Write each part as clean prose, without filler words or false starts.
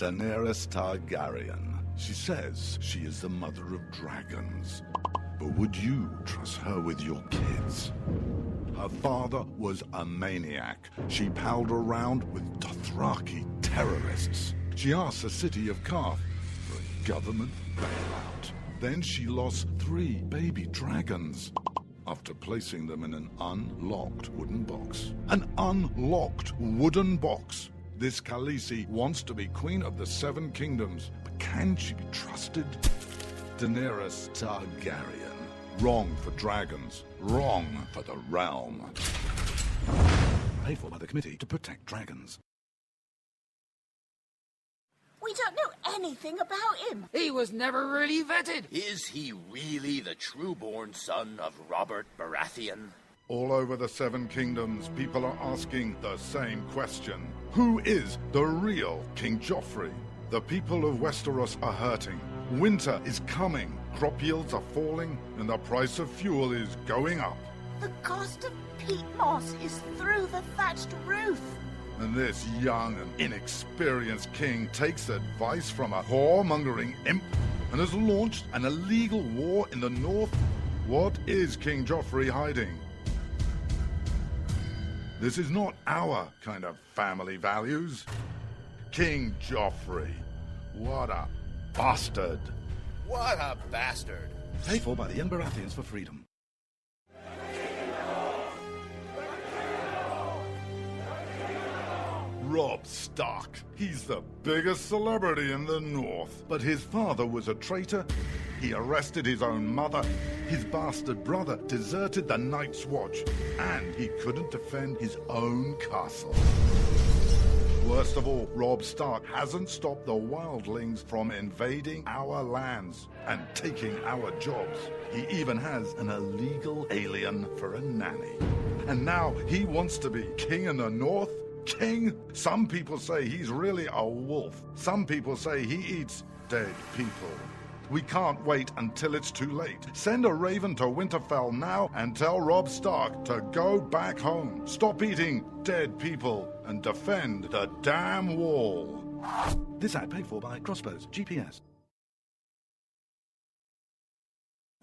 Daenerys Targaryen. She says she is the mother of dragons. But would you trust her with your kids? Her father was a maniac. She palled around with Dothraki terrorists. She asked the city of Karth for a government bailout. Then she lost 3 baby dragons after placing them in an unlocked wooden box. An unlocked wooden box. This Khaleesi wants to be queen of the 7 kingdoms, but can she be trusted? Daenerys Targaryen. Wrong for dragons. Wrong for the realm. Paid for by the Committee to Protect Dragons. We don't know anything about him. He was never really vetted. Is he really the true-born son of Robert Baratheon? All over the 7 kingdoms, people are asking the same question. Who is the real King Joffrey? The people of Westeros are hurting. Winter is coming. Crop yields are falling, and the price of fuel is going up. The cost of peat moss is through the thatched roof. And this young and inexperienced king takes advice from a whoremongering imp and has launched an illegal war in the north. What is King Joffrey hiding? This is not our kind of family values. King Joffrey. What a bastard. What a bastard. Paid for by the young Baratheons for freedom. Robb Stark. He's the biggest celebrity in the North. But his father was a traitor. He arrested his own mother. His bastard brother deserted the Night's Watch. And he couldn't defend his own castle. Worst of all, Robb Stark hasn't stopped the wildlings from invading our lands and taking our jobs. He even has an illegal alien for a nanny. And now he wants to be king in the north? King? Some people say he's really a wolf. Some people say he eats dead people. We can't wait until it's too late. Send a raven to Winterfell now and tell Robb Stark to go back home. Stop eating dead people and defend the damn wall. This ad paid for by Crossbows GPS.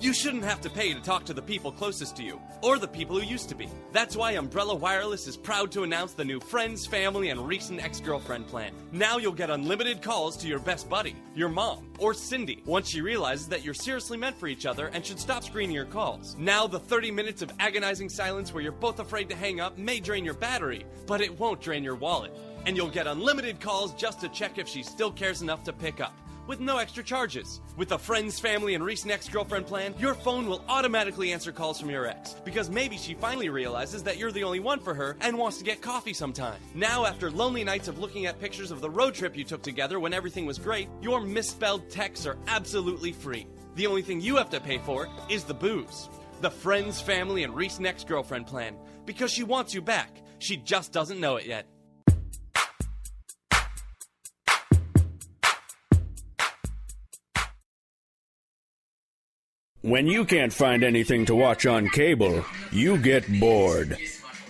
You shouldn't have to pay to talk to the people closest to you, or the people who used to be. That's why Umbrella Wireless is proud to announce the new Friends, Family, and Recent Ex-Girlfriend plan. Now you'll get unlimited calls to your best buddy, your mom, or Cindy, once she realizes that you're seriously meant for each other and should stop screening your calls. Now the 30 minutes of agonizing silence where you're both afraid to hang up may drain your battery, but it won't drain your wallet. And you'll get unlimited calls just to check if she still cares enough to pick up, with no extra charges. With the Friends, Family, and Recent Ex-Girlfriend plan, your phone will automatically answer calls from your ex, because maybe she finally realizes that you're the only one for her and wants to get coffee sometime. Now, after lonely nights of looking at pictures of the road trip you took together when everything was great, your misspelled texts are absolutely free. The only thing you have to pay for is the booze. The Friends, Family, and Recent Ex-Girlfriend plan, because she wants you back. She just doesn't know it yet. When you can't find anything to watch on cable, you get bored.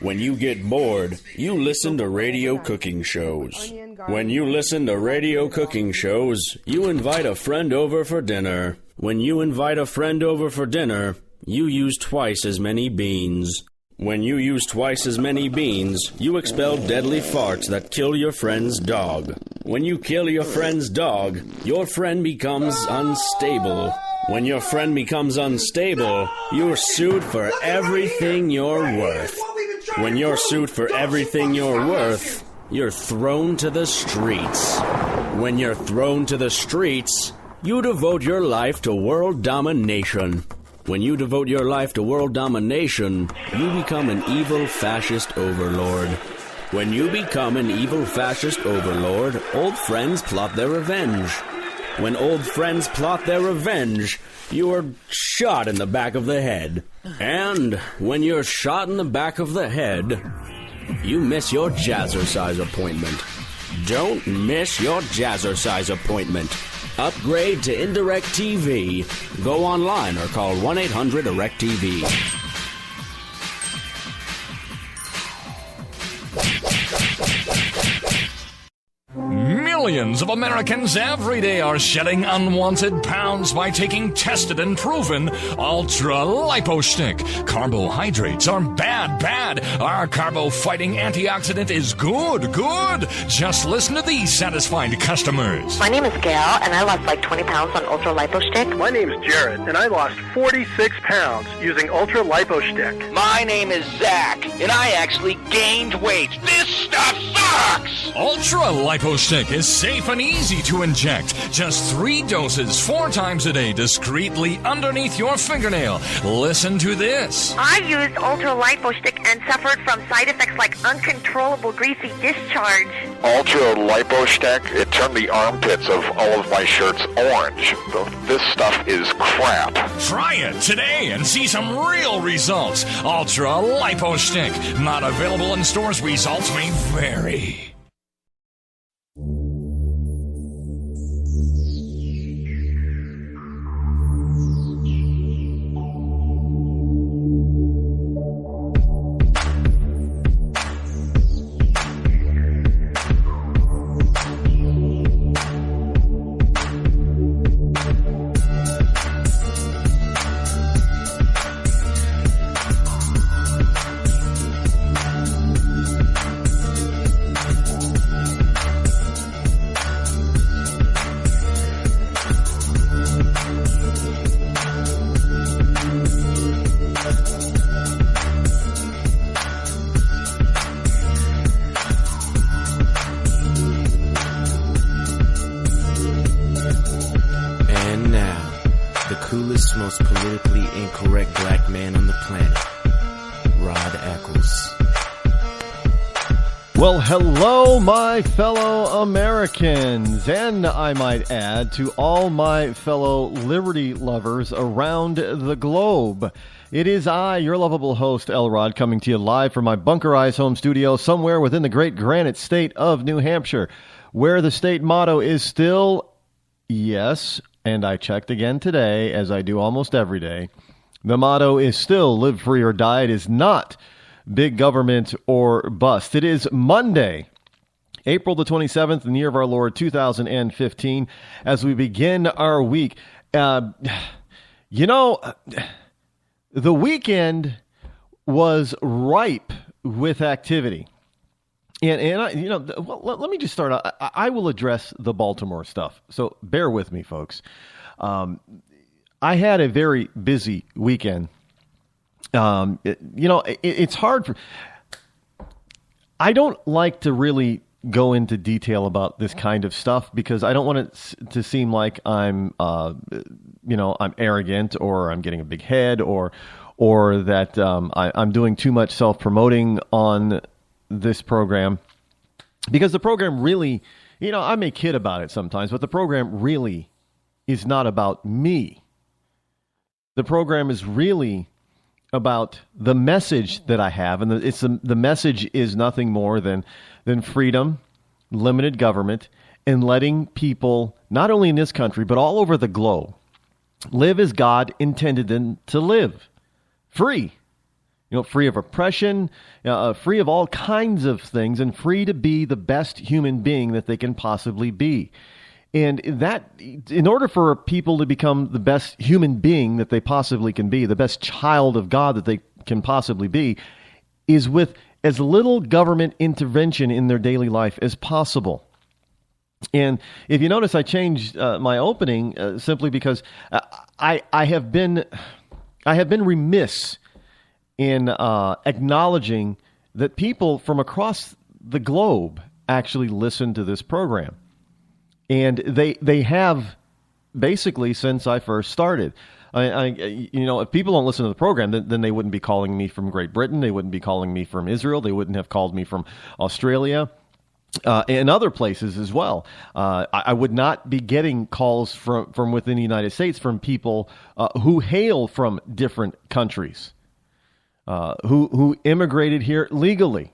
When you get bored, you listen to radio cooking shows. When you listen to radio cooking shows, you invite a friend over for dinner. When you invite a friend over for dinner, you use twice as many beans. When you use twice as many beans, you expel deadly farts that kill your friend's dog. When you kill your friend's dog, your friend becomes unstable. When your friend becomes unstable, you're sued for everything you're worth. When you're sued for everything you're worth, you're thrown to the streets. When you're thrown to the streets, you devote your life to world domination. When you devote your life to world domination, you become an evil fascist overlord. When you become an evil fascist overlord, old friends plot their revenge. When old friends plot their revenge, you are shot in the back of the head. And when you're shot in the back of the head, you miss your jazzercise appointment. Don't miss your jazzercise appointment. Upgrade to Indirect TV. Go online or call 1-800-ERECT-TV. Millions of Americans every day are shedding unwanted pounds by taking tested and proven Ultra Lipo Stick. Carbohydrates are bad. Our carbo-fighting antioxidant is good. Just listen to these satisfied customers. My name is Gail, and I lost like 20 pounds on Ultra Lipo Stick. My name is Jared, and I lost 46 pounds using Ultra Lipo Stick. My name is Zach, and I actually gained weight. This stuff sucks! Ultra Lipo Stick is safe and easy to inject. Just 3 doses 4 times a day discreetly underneath your fingernail. Listen to this. I used Ultra Lipo Stick and suffered from side effects like uncontrollable greasy discharge. Ultra Lipo Stick, it turned the armpits of all of my shirts orange. This stuff is crap. Try it today and see some real results. Ultra Lipo Stick. Not available in stores. Results may vary. Most politically incorrect black man on the planet, Rod Eccles. Well, hello, my fellow Americans, and I might add to all my fellow liberty lovers around the globe. It is I, your lovable host, Elrod, coming to you live from my bunkerized home studio somewhere within the great granite state of New Hampshire, where the state motto is still, yes, and I checked again today, as I do almost every day. The motto is still live free or die. It is not big government or bust. It is Monday, April the 27th in the year of our Lord 2015, as we begin our week. The weekend was ripe with activity. Let me just start out. I will address the Baltimore stuff, so bear with me, folks. I had a very busy weekend. It's hard I don't like to really go into detail about this kind of stuff because I don't want it to seem like I'm arrogant or I'm getting a big head or that I'm doing too much self-promoting on this program, because the program really, I may kid about it sometimes, but the program really is not about me. The program is really about the message that I have, and the message is nothing more than freedom, limited government, and letting people, not only in this country, but all over the globe, live as God intended them to live. Free. Free of oppression, free of all kinds of things, and free to be the best human being that they can possibly be. And that, in order for people to become the best human being that they possibly can be, the best child of God that they can possibly be, is with as little government intervention in their daily life as possible. And if you notice, I changed my opening simply because I have been remiss in acknowledging that people from across the globe actually listen to this program. And they have basically since I first started. If people don't listen to the program, then they wouldn't be calling me from Great Britain. They wouldn't be calling me from Israel. They wouldn't have called me from Australia and other places as well. I would not be getting calls from within the United States from people who hail from different countries. Who immigrated here legally.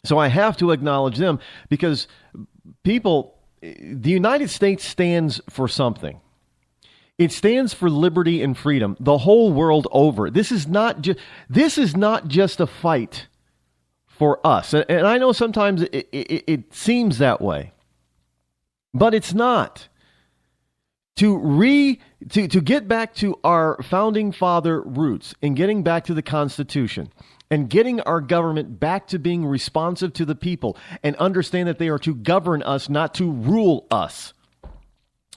So I have to acknowledge them because the United States stands for something. It stands for liberty and freedom the whole world over. This is not just a fight for us. And I know sometimes it seems that way. But it's not. To get back to our founding father roots and getting back to the Constitution and getting our government back to being responsive to the people and understand that they are to govern us, not to rule us.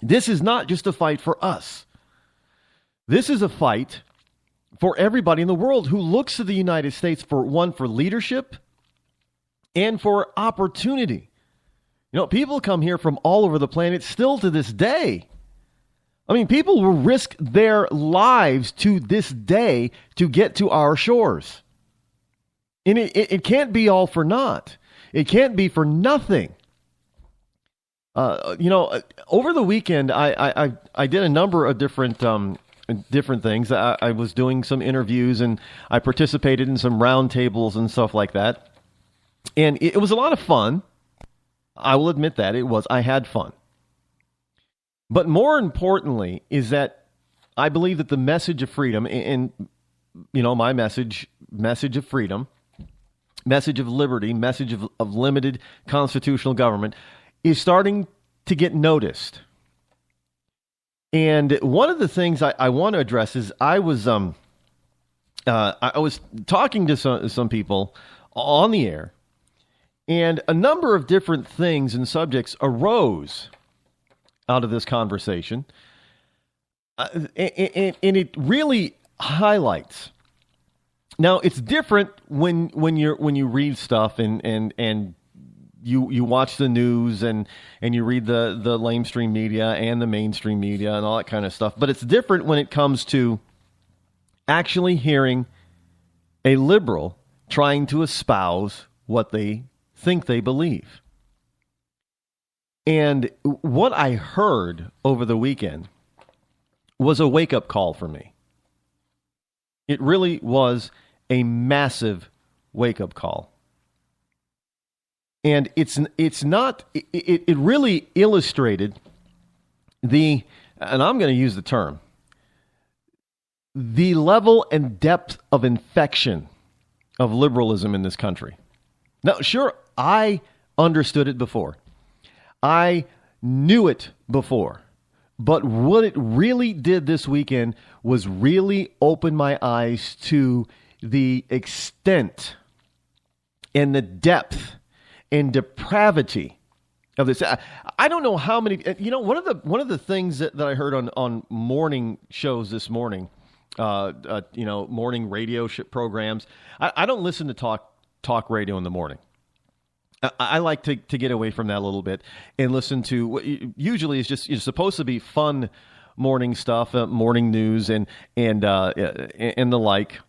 This is not just a fight for us. This is a fight for everybody in the world who looks to the United States for leadership and for opportunity. You know, people come here from all over the planet still to this day. I mean, people will risk their lives to this day to get to our shores. And it can't be all for naught. It can't be for nothing. Over the weekend, I did a number of different things. I was doing some interviews and I participated in some roundtables and stuff like that. And it was a lot of fun. I will admit that it was. I had fun. But more importantly is that I believe that the message of freedom and my message of freedom, message of liberty, message of limited constitutional government is starting to get noticed. And one of the things I want to address is I was talking to some people on the air, and a number of different things and subjects arose out of this conversation. And it really highlights. Now, it's different when you read stuff and you watch the news and you read the lamestream media and the mainstream media and all that kind of stuff. But it's different when it comes to actually hearing a liberal trying to espouse what they think they believe. And what I heard over the weekend was a wake-up call for me. It really was a massive wake-up call. And it really illustrated and I'm going to use the term, the level and depth of infection of liberalism in this country. Now, sure, I understood it before. I knew it before. But what it really did this weekend was really open my eyes to the extent and the depth and depravity of this. I don't know how many. One of the things that I heard on morning shows this morning, morning radio programs. I don't listen to talk radio in the morning. I like to get away from that a little bit and listen to what usually is just supposed to be fun morning stuff, morning news and the like.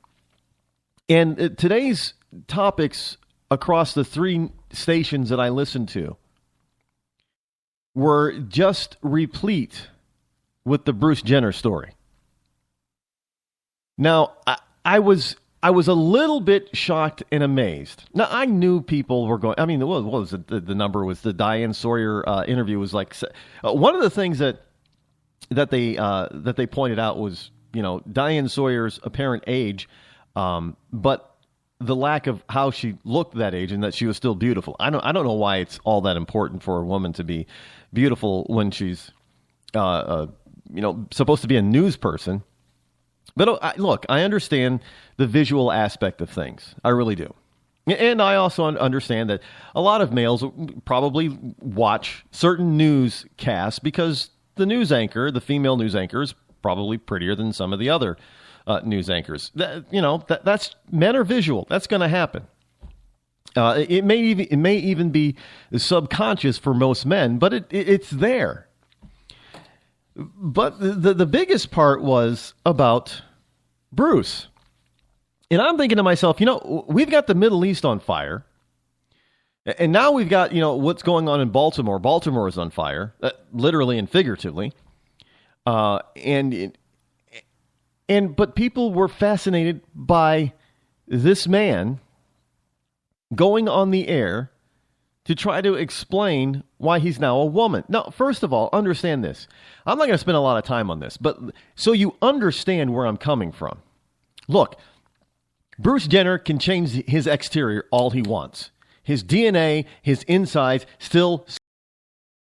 And today's topics across the three stations that I listened to were just replete with the Bruce Jenner story. Now, I was a little bit shocked and amazed. Now, I knew people were going. I mean, what was it? The number was the Diane Sawyer interview was like one of the things that they pointed out was Diane Sawyer's apparent age, but the lack of how she looked that age and that she was still beautiful. I don't know why it's all that important for a woman to be beautiful when she's supposed to be a news person. But look, I understand the visual aspect of things. I really do. And I also understand that a lot of males probably watch certain newscasts because the female news anchor is probably prettier than some of the other news anchors. That's men are visual. That's going to happen. It may even be subconscious for most men, but it's there. But the biggest part was about Bruce. And I'm thinking to myself, we've got the Middle East on fire. And now we've got, what's going on in Baltimore. Baltimore is on fire, literally and figuratively. But people were fascinated by this man going on the air to try to explain why he's now a woman. Now, first of all, understand this. I'm not going to spend a lot of time on this, but so you understand where I'm coming from. Look, Bruce Jenner can change his exterior all he wants. His DNA, his insides, still